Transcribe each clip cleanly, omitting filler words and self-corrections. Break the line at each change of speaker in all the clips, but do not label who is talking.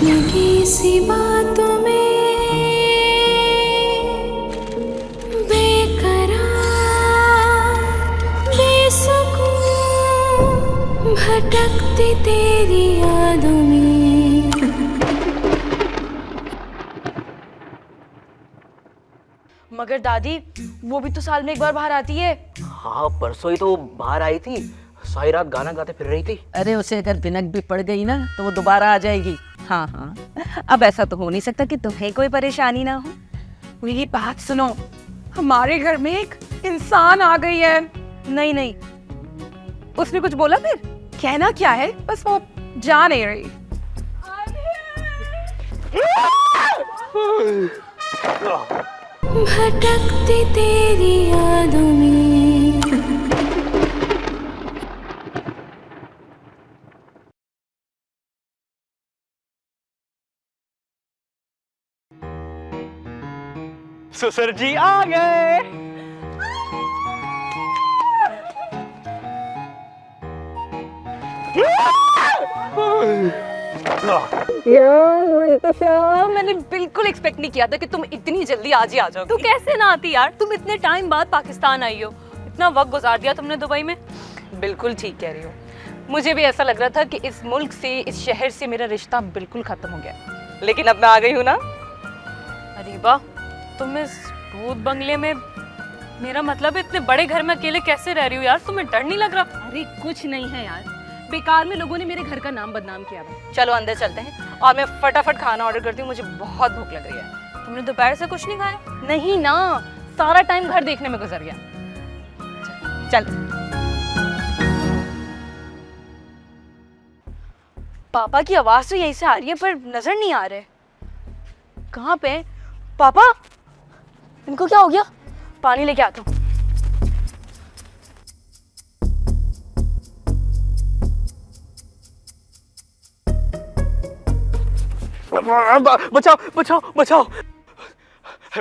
निकी सी बातों में बेकरार बेसुकून भटकती तेरी यादों में।
मगर दादी वो भी तो साल में एक बार बाहर आती है।
हाँ परसों ही तो वो बाहर आई थी, सारी रात गाना गाते फिर रही थी।
अरे उसे अगर भिनक भी पड़ गई ना तो वो दोबारा आ जाएगी। हाँ हाँ, अब ऐसा तो हो नहीं सकता कि तुम्हें कोई परेशानी ना हो।
मेरी बात सुनो, हमारे घर में एक इंसान आ गई है। नहीं नहीं, उसने कुछ बोला फिर? कहना क्या है, बस वो जा नहीं रही।
भटकती तेरी यादों में।
ससुर जी आ गए।
यार मैंने बिल्कुल एक्सपेक्ट नहीं किया था कि तुम इतनी जल्दी आज ही आ जाओगी।
तू कैसे ना आती यार, तुम इतने टाइम बाद पाकिस्तान आई हो, इतना वक्त गुजार दिया तुमने दुबई में।
बिल्कुल ठीक कह रही हो, मुझे भी ऐसा लग रहा था कि इस मुल्क से, इस शहर से मेरा रिश्ता बिल्कुल खत्म हो गया, लेकिन अब मैं आ गई हूँ ना।
अरीबा, तुम इस भूत बंगले में, मेरा मतलब इतने बड़े घर में अकेले कैसे रह रही हो यार, तुम्हें डर नहीं लग रहा?
अरे कुछ नहीं है यार, बेकार में लोगों ने मेरे घर का नाम बदनाम किया है। चलो अंदर चलते हैं और मैं फटाफट खाना ऑर्डर करती हूँ, मुझे बहुत भूख लग रही है।
तुमने दोपहर से कुछ नहीं खाया?
नहीं ना, सारा टाइम घर देखने में गुजर गया। चल पापा की आवाज तो यहीं से आ रही है पर नजर नहीं आ रहे। कहाँ पे? पापा, इनको क्या हो गया? पानी लेके आता हूँ।
बचाओ बचाओ बचाओ।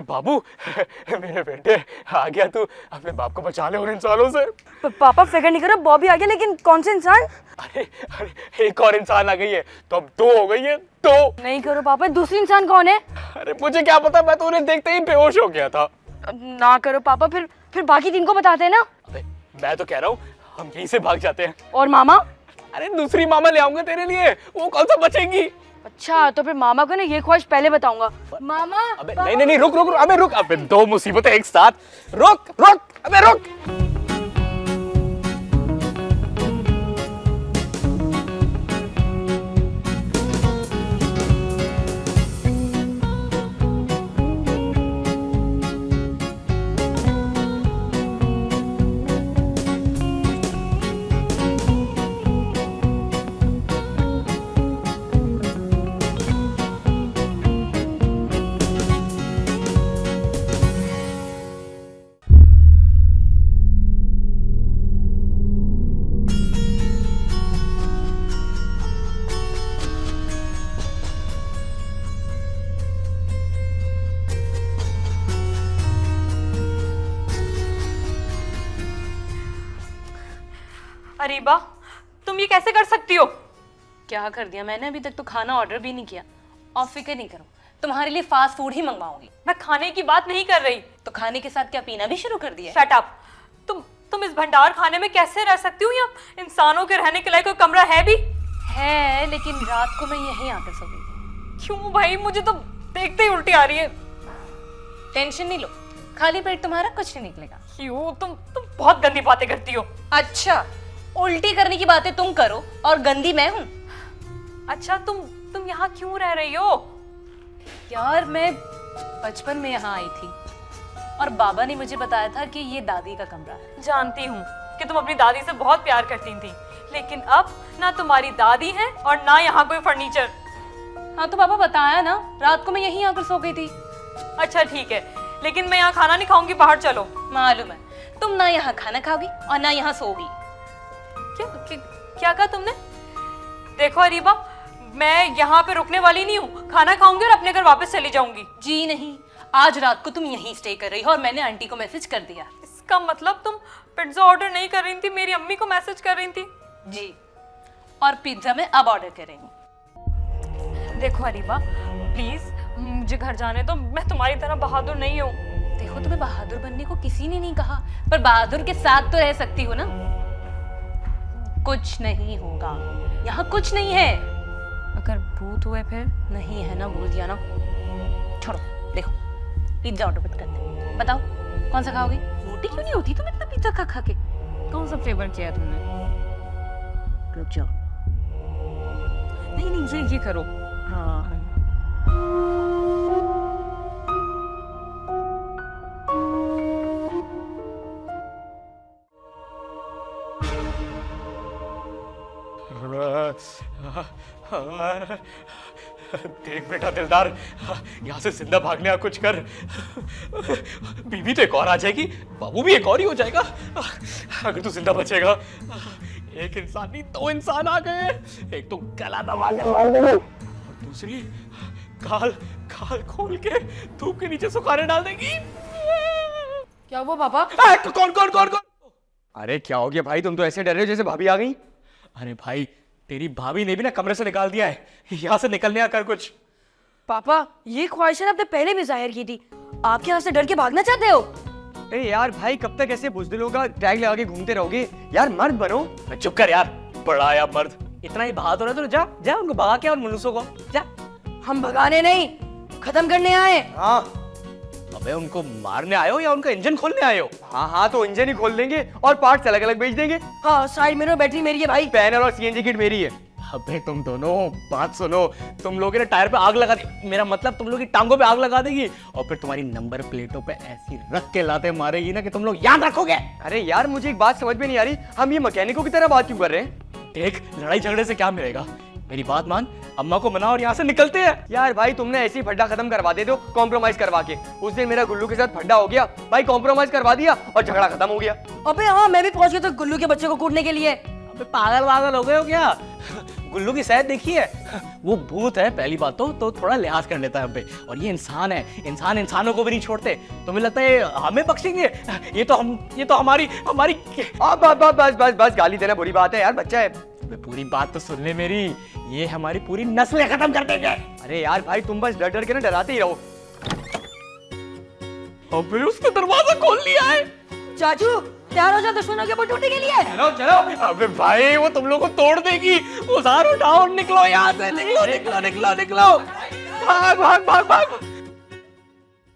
बाबू मेरे बेटे, आ गया तू? अपने बाप को बचा ले उन इंसानों से।
पापा फिक्र नहीं करो, बॉबी आ गया, लेकिन कौन से इंसान?
अरे अरे एक और इंसान आ गई है, तो अब दो हो गई है। तो
नहीं करो पापा, दूसरी इंसान कौन है?
अरे मुझे क्या पता, मैं तो उन्हें देखते ही बेहोश हो गया था।
ना करो पापा, फिर बाकी तीन को बताते हैं ना।
अबे मैं तो कह रहा हूँ हम यहीं से भाग जाते हैं।
और मामा?
अरे दूसरी मामा ले आऊंगा तेरे लिए, वो कौन सा बचेंगी।
अच्छा तो फिर मामा को ना ये ख्वाहिश पहले बताऊंगा। मामा
अबे नहीं नहीं नहीं, रुक रुक रुक, अबे रुक, अबे दो मुसीबतें एक साथ। रुक रुक, अबे रुक।
अरीबा, तुम ये कैसे कर सकती हो?
क्या कर दिया मैंने? अभी तक तो खाना ऑर्डर भी नहीं किया। और फिक्र नहीं करो, तुम्हारे लिए फास्ट फूड ही मंगवाऊंगी।
मैं खाने की बात नहीं कर रही।
तो खाने के साथ क्या पीना भी शुरू कर दिया?
Shut up. तुम इस भंडार खाने में कैसे रह सकती हो? यहाँ इंसानों के रहने के लिए कोई कमरा है भी?
है, लेकिन रात को मैं यहीं आकर सो गई थी।
क्यों भाई, मुझे तो देखते ही उल्टी आ रही है।
टेंशन नहीं लो, खाली पेट तुम्हारा कुछ नहीं निकलेगा।
क्यों? तुम बहुत गंदी बातें करती हो।
अच्छा, उल्टी करने की बातें तुम करो और गंदी मैं हूँ?
अच्छा तुम यहाँ क्यों रह रही हो?
यार मैं बचपन में यहाँ आई थी और बाबा ने मुझे बताया था कि ये दादी का कमरा है।
जानती हूँ कि तुम अपनी दादी से बहुत प्यार करती थी, लेकिन अब ना तुम्हारी दादी है और ना यहाँ कोई फर्नीचर।
हाँ तो पापा बताया ना, रात को मैं यहीं आकर सो गई थी।
अच्छा ठीक है, लेकिन मैं यहाँ खाना नहीं खाऊंगी, बाहर चलो।
मालूम है, तुम ना यहाँ खाना खाओगी और ना यहाँ सोगी।
क्या कहा तुमने? देखो अरीबा, मैं यहाँ पे रुकने वाली नहीं हूँ, खाना खाऊंगी और अपने घर वापस चली जाऊंगी।
जी नहीं, आज रात को तुम यहीं स्टे कर रही हो और मैंने आंटी को मैसेज कर दिया।
इसका मतलब तुम पिज्जा ऑर्डर नहीं कर रही थी, मेरी अम्मी को मैसेज कर रही थी?
जी, और पिज्जा मैं अब ऑर्डर कर रही हूँ।
देखो अरीबा, प्लीज मुझे घर जाने दो। मैं तुम्हारी तरह बहादुर नहीं हूँ।
देखो तुम्हें बहादुर बनने को किसी ने नहीं कहा, पर बहादुर के साथ तो रह सकती हो ना। कुछ नहीं होगा, यहाँ कुछ नहीं है।
अगर भूत हुए फिर?
नहीं है ना, बोल दिया ना। छोड़ो, देखो पिज्जा ऑर्डर करते हैं। बताओ कौन सा खाओगी? मोटी क्यों नहीं होती तुम इतना पिज्जा खा खा के?
कौन सा फ्लेवर किया है तुमने?
रुक जाओ।
नहीं ये करो।
हाँ
देख बेटा दिलदार, यहाँ से जिंदा भागने आ कुछ कर। बीवी तो एक और आ जाएगी, बाबू भी एक और ही हो जाएगा। अगर तू जिंदा बचेगा। एक इंसान नहीं, दो इंसान आ गए। एक तो गला दबा के मार देंगे और दूसरी काल खोल के धूप के नीचे सुखाने डाल देगी।
क्या हुआ पापा?
कौन? अरे क्या हो गया भाई, तुम तो ऐसे डर रहे हो जैसे भाभी आ गई। अरे भाई तेरी भाभी ने भी ना कमरे से निकाल दिया है, यहाँ से निकलने आकर कुछ।
पापा ये ख्वाहिशें आपने पहले भी जाहिर की थी। आप क्या से डर के भागना चाहते हो?
ए यार भाई, कब तक ऐसे बुज़दिलों का टैग लगा के घूमते रहोगे? यार मर्द बनो। चुप कर यार, बड़ा यार मर्द। इतना ही बहादुर है तो जा उनको भगा के और मुनुसों को जा।
हम भगाने नहीं, खत्म करने आए।
हाँ, अबे उनको मारने आए हो या उनका इंजन खोलने आए हो? हाँ तो इंजन ही खोल देंगे और पार्ट्स अलग अलग बेच देंगे।
हाँ, साइड मिरर बैटरी मेरी है भाई।
पैनल और सीएनजी किट मेरी है। अबे तुम दोनों बात सुनो, तुम लोगों ने टायर पे आग लगा दी, मेरा मतलब तुम लोग की टांगों पे आग लगा देगी और फिर तुम्हारी नंबर प्लेटों पे ऐसी रख के लाते मारेगी ना कि तुम लोग याद रखोगे। अरे यार मुझे एक बात समझ में नहीं आ रही, हम ये मैकेनिकों की तरह बात क्यों कर रहे हैं? देख, लड़ाई झगड़े से क्या मिलेगा, मेरी बात मान, अम्मा को मना और यहाँ से निकलते हैं। यार भाई तुमने ऐसे ही फड्डा खत्म करवा दे दो कॉम्प्रोमाइज करवा के। उस दिन मेरा गुल्लू के साथ फड्डा हो गया भाई, कॉम्प्रोमाइज करवा दिया और झगड़ा खत्म हो गया।
अबे हाँ, मैं भी पहुंच गया था गुल्लू के बच्चे को कूटने के लिए।
अबे पागल हो गए हो क्या? गुल्लू की शायद देखिए, वो भूत है पहली बात तो थोड़ा लिहाज कर लेता है अबे, और ये इंसान है, इंसान इंसानों को भी नहीं छोड़ते। तुम्हें लगता है हमें बख्शेंगे? ये तो हमारी बस गाली देना बुरी बात है यार, बच्चा है। पूरी बात तो सुन ले मेरी, ये हमारी पूरी नस्ल खत्म कर देंगे। अरे यार भाई तुम बस डर के ना डराते ही रहो। अबे उसने दरवाजा खोल लिया है।
चाचू तैयार हो जाओ दुश्मनों के ऊपर टूटने के लिए।
चलो। अबे भाई वो तुम लोग को तोड़ देगी। उधार उठाओ, निकलो यहाँ से, निकलो। भाग।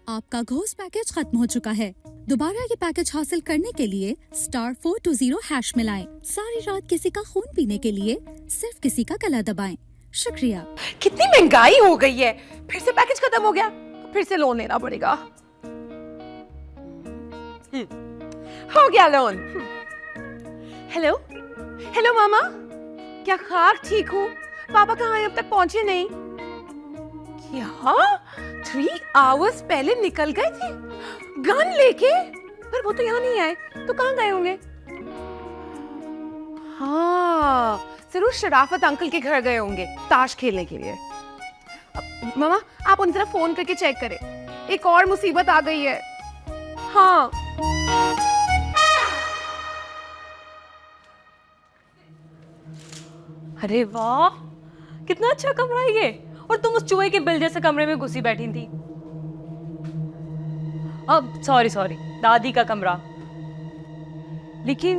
आपका घोस्ट पैकेज खत्म हो चुका है। दोबारा ये पैकेज हासिल करने के लिए *420# मिलाएं। सारी रात किसी का खून पीने के लिए सिर्फ किसी का गला दबाएं। शुक्रिया।
कितनी महंगाई हो गई है, फिर से पैकेज खत्म हो गया, फिर से लोन लेना पड़ेगा। हो गया लोन। हेलो मामा, क्या खाक ठीक हूँ? पापा कहाँ हैं? अब तक पहुंचे नहीं। क्या 3 आवर्स पहले निकल गए थे गन लेके? पर वो तो यहाँ नहीं आए, तो कहाँ गए होंगे? हाँ, जरूर शराफत अंकल के घर गए होंगे ताश खेलने के लिए। मामा आप उन तरफ फोन करके चेक करें, एक और मुसीबत आ गई है। हाँ
अरे वाह, कितना अच्छा कमरा है ये। और तुम उस चूहे के बिल जैसे कमरे में घुसी बैठी थी। अब सॉरी, दादी का कमरा।
लेकिन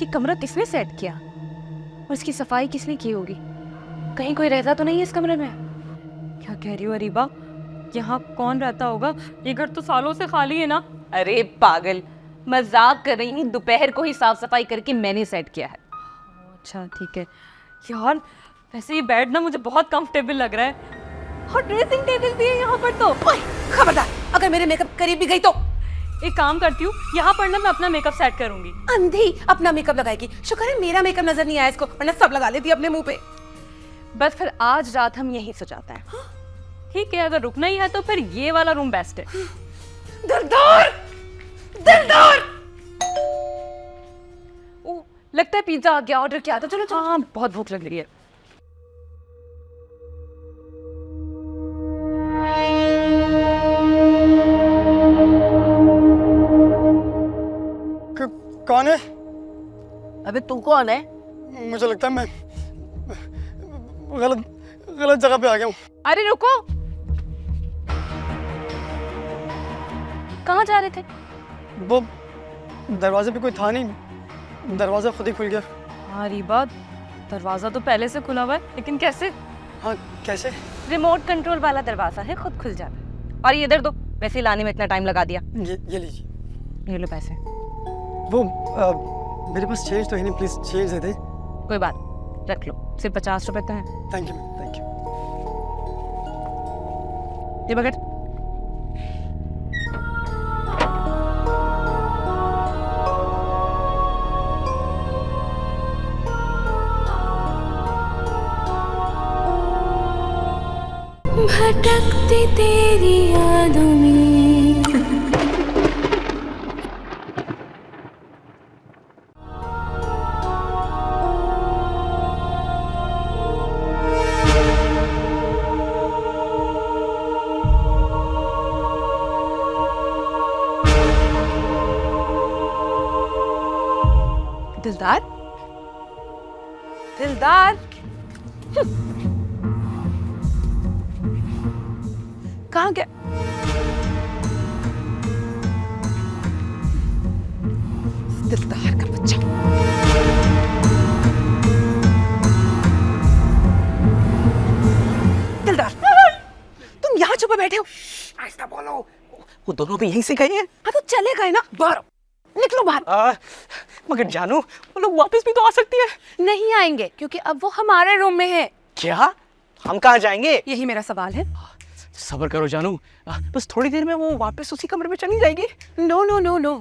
ये कमरा किसने सेट किया और इसकी सफाई किसने की होगी? कहीं कोई रहता तो नहीं है इस कमरे में?
क्या कह रही हो अरीबा, यहाँ कौन रहता होगा? ये घर तो सालों से खाली है ना।
अरे पागल, मजाक कर रही हूँ। दोपहर को ही साफ सफाई करके मैंने सेट किया है।
अच्छा ठीक है यार, वैसे ये बेड ना मुझे बहुत कंफर्टेबल लग रहा है। और ड्रेसिंग टेबल भी है यहाँ पर। तो
खबरदार, अगर मेरे मेकअप करीब भी गई तो
एक काम करती हूँ, यहाँ पर ना मैं अपना मेकअप सेट करूंगी।
अंधी अपना मेकअप लगाएगी। शुक्र है मेरा मेकअप नजर नहीं आया इसको, वरना सब लगा लेती अपने मुंह पे। बस फिर आज रात हम यहीं सजाते हैं।
ठीक है, अगर रुकना ही है तो फिर ये वाला रूम बेस्ट है।
दिलदार। ओ, लगता है पिज्जा आ गया, ऑर्डर किया था। चलो।
हाँ, बहुत भूख लग रही है।
कौन है?
अबे तू कौन है?
मुझे लगता है मैं गलत जगह पे आ गया हूँ।
अरे रुको,
कहाँ जा रहे थे?
वो दरवाजे पे कोई था नहीं, दरवाजा खुद ही खुल गया।
हाँ रीबा, दरवाजा तो पहले से खुला हुआ है, लेकिन कैसे?
हाँ कैसे?
रिमोट कंट्रोल वाला दरवाजा है, खुद खुल जाता है। और ये इधर दो, वैसे ही लाने में इतना टाइम लगा दिया।
ये लीजिए।
ये लो पैसे।
वो मेरे पास चेंज तो है नहीं, प्लीज चेंज दे दे।
कोई बात, रख लो, सिर्फ 50 रुपए तो है।
Thank you ma'am, thank you.
ये बकेट।
भटकती तेरी यादों में
दिलदार, दिलदार, कहाँ गया? दिलदार का बच्चा। दिलदार, तुम यहाँ छुपे बैठे हो? ऐसा बोलो।
वो दोनों भी यहीं से गए हैं।
हाँ तो चले गए ना, बाहर निकलो बाहर।
मगर जानू, वो लोग वापस भी तो आ सकती है।
नहीं आएंगे क्योंकि अब वो हमारे रूम में है।
क्या? हम कहाँ जाएंगे?
यही मेरा सवाल है।
सब्र करो जानू, बस थोड़ी देर में वो वापस उसी कमरे में चली जाएगी।
नो नो नो नो,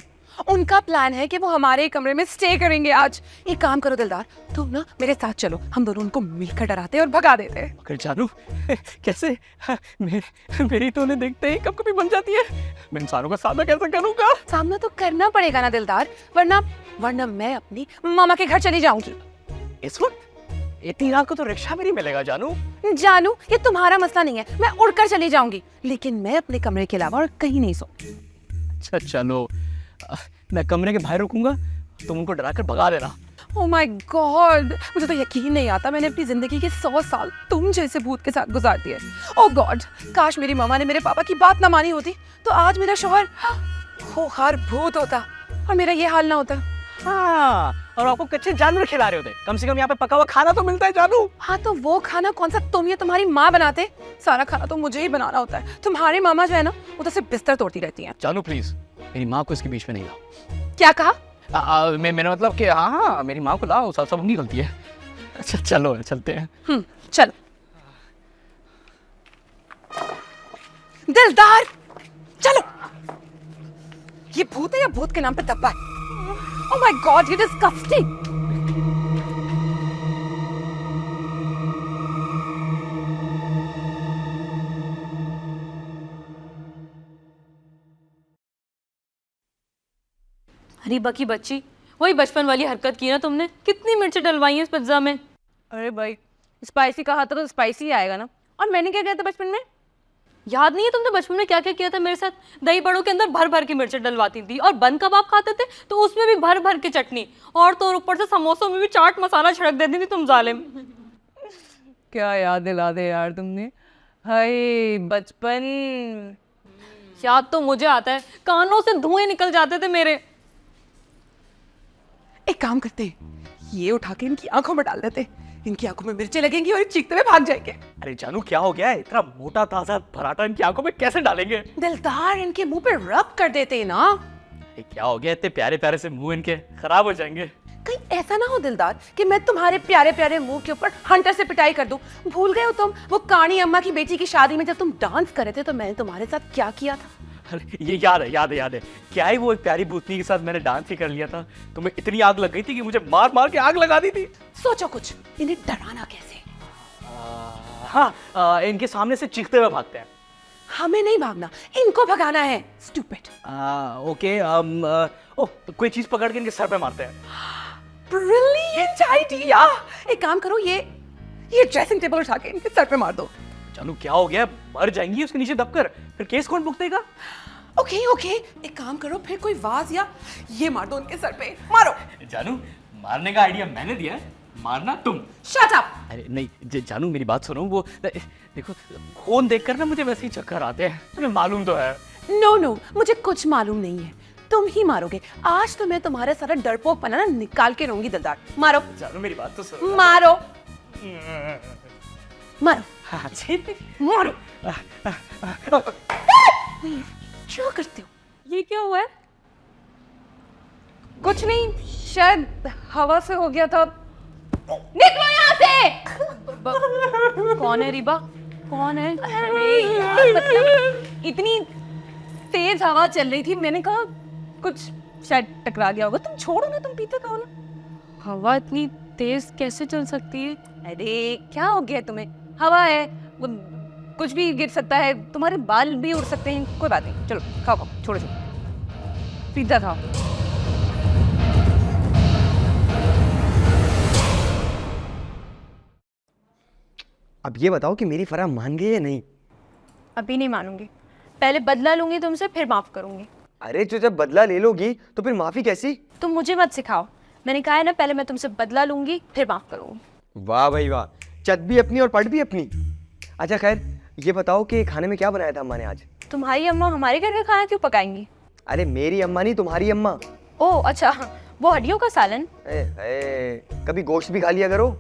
उनका प्लान है कि वो हमारे कमरे में स्टे करेंगे आज। एक काम करो दिलदार, तुम ना मेरे साथ चलो, हम दोनों उनको मिलकर डराते और भगा देते हैं।
मगर जानू कैसे? मेरी तो उन्हें देखते ही कब कभी बन जाती है। मैं इंसानों का सामना कैसे करूंगा?
सामना तो करना पड़ेगा ना दिलदार, वरना मैं अपनी मामा के घर चली जाऊंगी।
इस वक्त इतनी रात को तो रिक्शा में नहीं मिलेगा जानू।
जानू, ये तुम्हारा मसला नहीं है, मैं उड़कर चली जाऊंगी, लेकिन मैं अपने कमरे के अलावा और कहीं नहीं सो।
अच्छा चलो, मैं कमरे के बाहर रुकूंगा, तुम उनको डराकर भगा देना।
ओह माय गॉड, मुझे तो यकीन नहीं आता मैंने अपनी जिंदगी के 100 साल तुम जैसे भूत के साथ गुजार दिए। ओह गॉड, काश मेरी मामा ने मेरे पापा की बात ना मानी होती तो आज मेरा शौहर खूंखार भूत होता और मेरा ये हाल ना होता।
हाँ, और आपको कच्चे जानवर खिला रहे होते, कम से कम यहाँ पे पका हुआ खाना तो मिलता है जानू।
हाँ तो वो खाना कौन सा तुम या तुम्हारी माँ बनाते? सारा खाना तो मुझे ही बनाना होता है। तुम्हारी मामा जो है ना, वो तो सिर्फ बिस्तर तोड़ती रहती हैं।
जानू प्लीज, मेरी माँ को इसके बीच में नहीं लाओ।
क्या कहा?
मैंने मतलब कि हाँ, मेरी माँ को लाओ, सब उनकी गलती है। अच्छा चलो चलते हैं।
चलो। दिलदार, चलो। ये भूत है या भूत के नाम पे धब्बा है? ओह माय गॉड, ये डिस्गस्टिंग।
रीबा की बच्ची, वही बचपन वाली हरकत की ना तुमने। कितनी मिर्ची डलवाई है इस पिज्जा में।
अरे भाई, स्पाइसी कहा था तो स्पाइसी आएगा ना। और मैंने क्या किया था बचपन में?
याद नहीं है तुमने बचपन में क्या क्या किया था मेरे साथ? दही बड़ों के अंदर भर भर के मिर्ची डलवाती थी, और बन कबाब खाते थे तो उसमें भी भर भर के चटनी, और तो ऊपर से समोसों में भी चाट मसाला छिड़क देती थी तुम जालिम।
क्या याद दिला दे यार तुमने। हाय बचपन।
याद तो मुझे आता है, कानों से धुएं निकल जाते थे मेरे।
एक काम करते हैं, ये उठा के इनकी आंखों में डाल देते, इनकी आंखों में मिर्चें लगेंगी और ये चीखते हुए भाग जाएंगे।
अरे जानू क्या हो गया है? इतना मोटा ताजा पराठा इनकी आंखों में कैसे डालेंगे?
दिलदार, इनके मुंह पे रब कर देते हैं ना।
अरे क्या हो गया? इतने प्यारे प्यारे से मुंह इनके खराब हो जाएंगे।
कहीं ऐसा ना हो दिलदार कि मैं तुम्हारे प्यारे प्यारे मुंह के ऊपर हंटर से पिटाई कर दूं। भूल गए हो तुम वो कानी अम्मा की बेटी की शादी में जब तुम डांस कर रहे थे तो मैंने तुम्हारे साथ क्या किया था?
अरे ये याद है। क्या ही वो एक प्यारी भूतनी के साथ मैंने डांस ही कर लिया था। तुम्हें इतनी आग लग गई थी कि मुझे मार मार के आग लगा दी थी।
सोचो कुछ, इन्हें डराना कैसे?
हाँ, इनके सामने से चीखते हुए भागते हैं।
हमें नहीं भागना, इनको भगाना है। स्टूपिड।
ओके, कोई चीज पकड़ के इनके सर पे मारते हैं।
Brilliant idea. एक काम करो, ये ड्रेसिंग टेबल उठा के इनके सर पे मार दो।
जानू क्या हो गया? मर जाएंगी उसके नीचे दबकर, फिर केस कौन भुगतेगा?
ओके, एक काम करो, फिर कोई वाज या ये मार दो उनके सर पे। मारो।
जानू, मारने का आइडिया मैंने दिया है, मारना तुम।
Shut up.
अरे नहीं जानू मेरी बात सुनो, वो देखो खून देखकर ना मुझे वैसे ही चक्कर आते हैं, तुम्हें मालूम तो है।
नो नो, मुझे कुछ मालूम नहीं है, तुम ही मारोगे। आज तो मैं तुम्हारा सारा डरपोक पना ना निकाल के रहूंगी दिलदार। मारो
जानू मेरी बात तो सुनो।
मारो मारो
हाँ जी
मारो। क्या करते हो?
ये क्या हुआ है?
कुछ नहीं, शायद हवा से हो गया था। निकलो यहाँ से।
कौन है रीबा? कौन है?
अरे यार, मतलब इतनी तेज हवा चल रही थी, मैंने कहा कुछ शायद टकरा गया होगा। तुम छोड़ो ना, तुम पीते कहो ना।
हवा इतनी तेज कैसे चल सकती है?
अरे क्या हो गया तुम्हें? हवा है, वो कुछ भी गिर सकता है, तुम्हारे बाल भी उड़ सकते हैं, कोई बात नहीं। चलो खाओ खाओ, छोड़ो छोड़ो, पिज्जा खाओ।
अब ये बताओ कि मेरी फराह मान गई या नहीं?
अभी नहीं मानूंगी, पहले बदला लूंगी तुमसे, फिर माफ करूंगी।
अरे जो जब बदला ले लोगी तो फिर माफी कैसी?
तुम मुझे मत सिखाओ, मैंने कहा है ना, पहले मैं तुमसे बदला लूंगी फिर माफ करूंगी।
वाह भाई वाह, चट भी अपनी और पट भी अपनी। अच्छा खैर, ये बताओ कि खाने में क्या बनाया था अम्मा ने आज?
तुम्हारी अम्मा हमारे घर का खाना क्यों पकाएंगी?
अरे मेरी अम्मा नहीं, तुम्हारी अम्मा।
ओह अच्छा, वो हड्डियों का सालन।
कभी गोश्त भी खा लिया करो।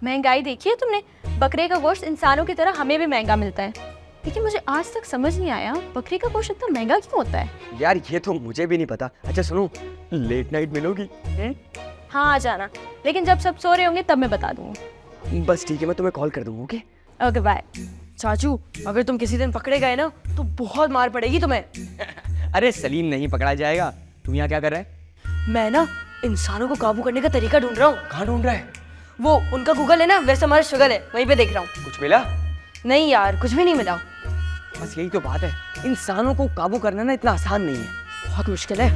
महंगाई देखी है तुमने? बकरे का गोश्त इंसानों की तरह हमें भी महंगा मिलता है, लेकिन मुझे आज तक समझ नहीं आया बकरी का गोश्त इतना महंगा क्यों होता है।
यार ये तो मुझे भी नहीं पता। अच्छा सुनो, लेट नाइट मिलोगी?
हाँ आ जाना, लेकिन जब सब सो रहे होंगे तब मैं बता दूंगी।
बस ठीक है, मैं तुम्हें कॉल कर दूंगा। Okay
okay bye.
चाचू, अगर तुम किसी दिन पकड़े गए ना तो बहुत मार पड़ेगी तुम्हें।
अरे सलीम नहीं पकड़ा जाएगा। तुम यहाँ क्या कर रहा है?
मैं ना इंसानों को काबू करने का तरीका ढूंढ रहा हूँ।
कहाँ ढूंढ रहा है?
वो उनका गूगल है ना, वैसे हमारा शुगर है, वहीं पे देख रहा हूँ।
कुछ मिला?
नहीं यार, कुछ भी नहीं मिला।
बस यही तो बात है, इंसानों को काबू करना ना इतना आसान नहीं है,
बहुत मुश्किल है।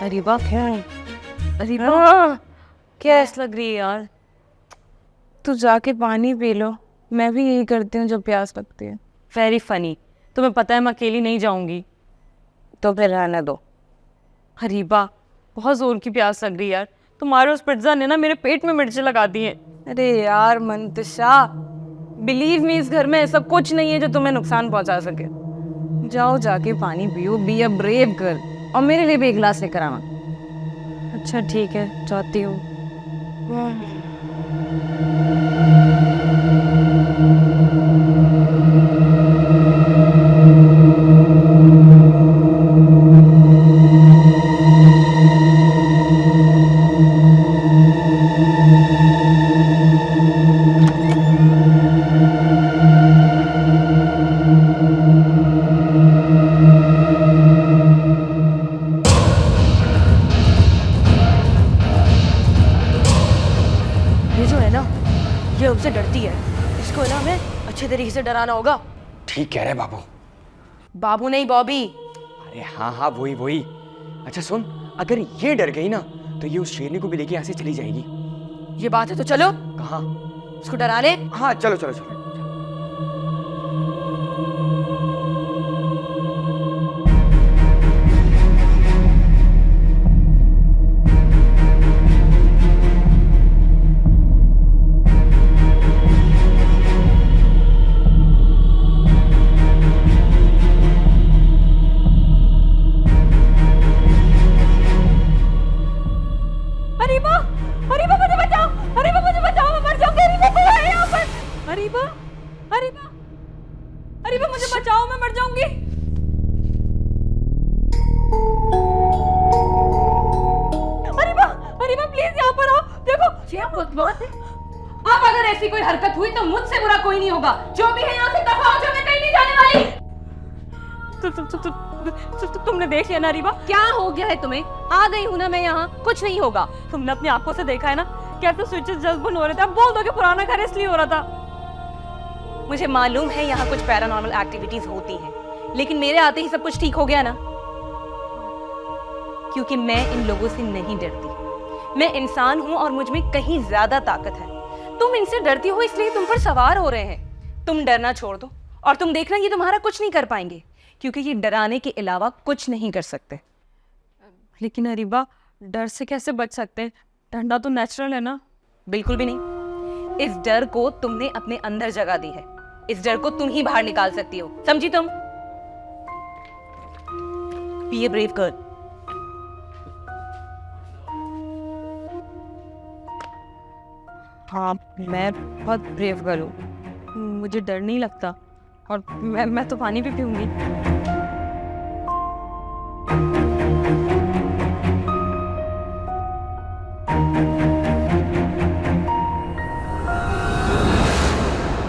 अरीबा क्या है? अरीबा कैस लग रही है यार?
तू जाके पानी पी लो, मैं भी यही करती हूँ जब प्यास लगती है।
वेरी फनी, तुम्हें पता है मैं अकेली नहीं जाऊंगी।
तो फिर रहने दो।
हरीबा बहुत जोर की प्यास लग रही है यार, तुम्हारे उस पिज्जा ने ना मेरे पेट में मिर्चें लगा दी हैं।
अरे यार मंतशा, बिलीव मी, इस घर में ऐसा कुछ नहीं है जो तुम्हें नुकसान पहुंचा सके। जाओ जाके पानी पियो, बी अ ब्रेव गर्ल, और मेरे लिए भी एक गिलास लेकर आना।
अच्छा ठीक है, जाती हूँ।
ये जो है ना, ये हमसे डरती है, इसको ना हमें अच्छे तरीके से डराना होगा।
ठीक कह रहे बाबू।
बाबू नहीं बॉबी।
अरे हाँ हाँ वही वही। अच्छा सुन, अगर ये डर गई ना तो ये उस शेरनी को भी लेके यहाँ से चली जाएगी।
ये बात है तो चलो
कहाँ?
उसको डराने।
हाँ चलो चलो चलो।
अरीबा, अरीबा मुझे बचाओ, अरीबा मुझे बचाओ, मैं मर जाऊंगी। अरीबा कोई है यहाँ पर। अरीबा, अरीबा, अरीबा मुझे बचाओ, मैं मर जाऊंगी। अरीबा, अरीबा प्लीज यहाँ पर आओ, देखो ये बदमाश है। अब अगर ऐसी कोई हरकत हुई तो मुझसे बुरा कोई नहीं होगा। जो भी है यहाँ से दफा हो, जो मैं कहीं नहीं जाने वाली।
तुमने देख लिया ना रीबा,
क्या हो गया है तुम्हें?
आ गई हूं ना मैं यहाँ, कुछ नहीं होगा। तुमने अपनी आंखों से देखा है ना, कैसे स्विचेस जल्द बंद हो रहे थे। अब बोल दो कि पुराना घर इसलिए हो रहा था।
मुझे मालूम है यहाँ कुछ पैरानॉर्मल एक्टिविटीज होती हैं, लेकिन मेरे आते ही सब कुछ ठीक हो गया ना, क्योंकि मैं इन लोगों से नहीं डरती। मैं इंसान हूं और मुझ में कहीं ज्यादा ताकत है। तुम इनसे डरती हो इसलिए तुम पर सवार हो रहे हैं। तुम डरना छोड़ दो और तुम देखना ये तुम्हारा कुछ नहीं कर पाएंगे, क्योंकि ये डराने के अलावा कुछ नहीं कर सकते।
लेकिन अरीबा, डर से कैसे बच सकते हैं? डरना तो नेचुरल है ना।
बिल्कुल भी नहीं। इस डर को तुमने अपने अंदर जगा दी है। इस डर को तुम ही बाहर निकाल सकती हो, समझी तुम?
Be a brave girl.
हाँ, मैं बहुत ब्रेव गर्ल हूँ, मुझे डर नहीं लगता। और मैं तो पानी भी पीऊंगी।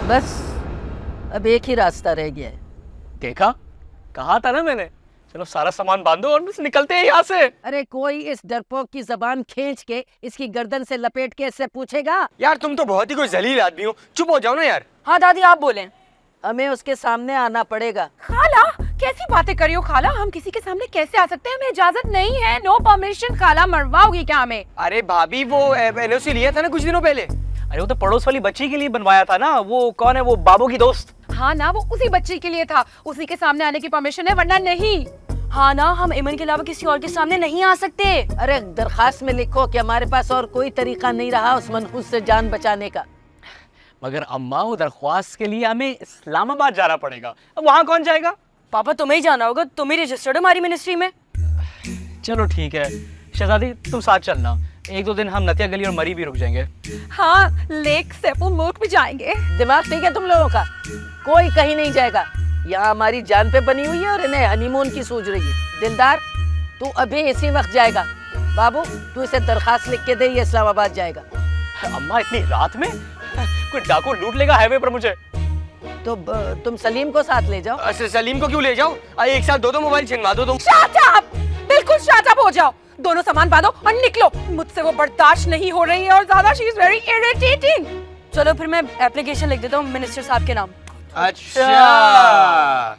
बस अब एक ही रास्ता रह गया है।
देखा, कहा था ना मैंने। चलो सारा सामान बांधो और बस निकलते हैं यहाँ से।
अरे कोई इस डरपोक की जबान खींच के इसकी गर्दन से लपेट के इससे पूछेगा?
यार तुम तो बहुत ही कोई जलील आदमी हो, चुप हो जाओ ना यार।
हाँ दादी, आप बोलें।
हमें उसके सामने आना पड़ेगा।
खाला कैसी बातें कर रही हो खाला? हम किसी के सामने कैसे आ सकते हैं? हमें इजाजत नहीं है। No permission. खाला मरवाओगी क्या हमें?
अरे भाभी, वो एनओसी लिया था ना कुछ दिनों पहले।
अरे वो तो पड़ोस वाली बच्ची के लिए बनवाया था ना। वो कौन है? वो बाबू की दोस्त।
हाँ ना, वो उसी बच्चे के लिए था। उसी के सामने आने की परमिशन है, वरना नहीं।
हाँ ना, हम इमन के अलावा किसी और के सामने नहीं आ सकते।
अरे दरखास्त में लिखो कि हमारे पास और कोई तरीका नहीं रहा उस मनहूस से जान बचाने का।
मगर अम्मा, वो दरख्वास्त के लिए हमें इस्लामाबाद जाना पड़ेगा। अब वहाँ कौन जाएगा?
पापा, तुम्हें ही जाना होगा, तुम ही रजिस्टर्ड हो हमारी मिनिस्ट्री में।
चलो ठीक है शहजादी, तुम साथ चलना। एक दो दिन हम नतिया गली और मरी भी रुक जाएंगे।
हाँ, लेक सैफुल मुल्क भी जाएंगे।
दिमाग ठीक है तुम लोगों का? कोई कहीं नहीं जाएगा। यहाँ हमारी जान पे बनी हुई है और इन्हें हनीमून की सूझ रही है। दिलदार, तू अभी इसी वक्त जाएगा। बाबू, तू इसे दरखास्त लिख के दे, ये इस्लामाबाद जाएगा।
अम्मा, इतनी रात में कोई डाकू लूट लेगा हाईवे पर मुझे।
तो तुम सलीम को साथ ले जाओ।
सलीम को क्यों ले जाओ? एक साथ दो मोबाइल छिनवा दो तुम।
Shut up! बिल्कुल शट अप हो जाओ। दोनों सामान बांधो और निकलो। मुझसे वो बर्दाश्त नहीं हो रही है और ज्यादा शी इज वेरी इरिटेटिंग।
चलो फिर मैं एप्लीकेशन लिख देता हूँ मिनिस्टर साहब के नाम।
अच्छा।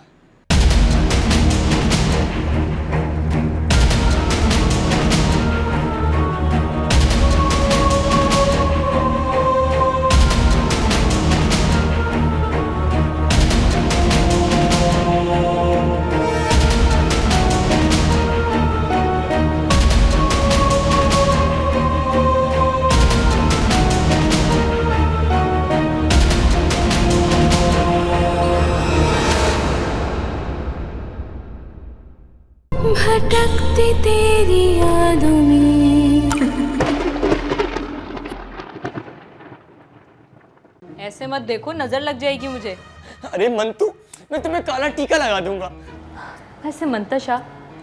भटकती तेरी यादों में।
ऐसे मत देखो, नजर लग जाएगी मुझे।
अरे मंतू, मैं तुम्हें काला टीका लगा दूंगा।
ऐसे मंतशा,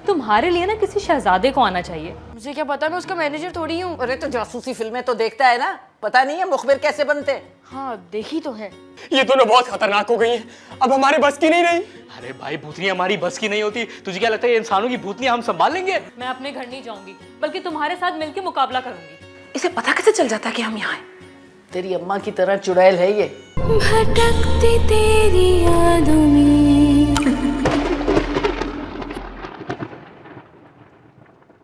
तुम्हारे लिए ना किसी शहजादे को आना चाहिए।
मुझे क्या पता, मैं उसका मैनेजर थोड़ी हूँ। अरे तो जासूसी फिल्में तो देखता है ना, पता नहीं है मुखबिर कैसे बनते?
हाँ, देखी तो है।
ये दोनों बहुत खतरनाक हो गई हैं, अब हमारे बस की नहीं रही।
अरे भाई, भूतनी हमारी बस की नहीं होती। तुझे क्या लगता है इंसानों की भूतनी हम संभाल लेंगे?
मैं अपने घर नहीं जाऊंगी, बल्कि तुम्हारे साथ मिलकर मुकाबला करूंगी।
इसे पता कैसे चल जाता है कि हम यहाँ हैं?
तेरी अम्मा की तरह चुड़ैल है ये।
भटकती तेरी यादों में।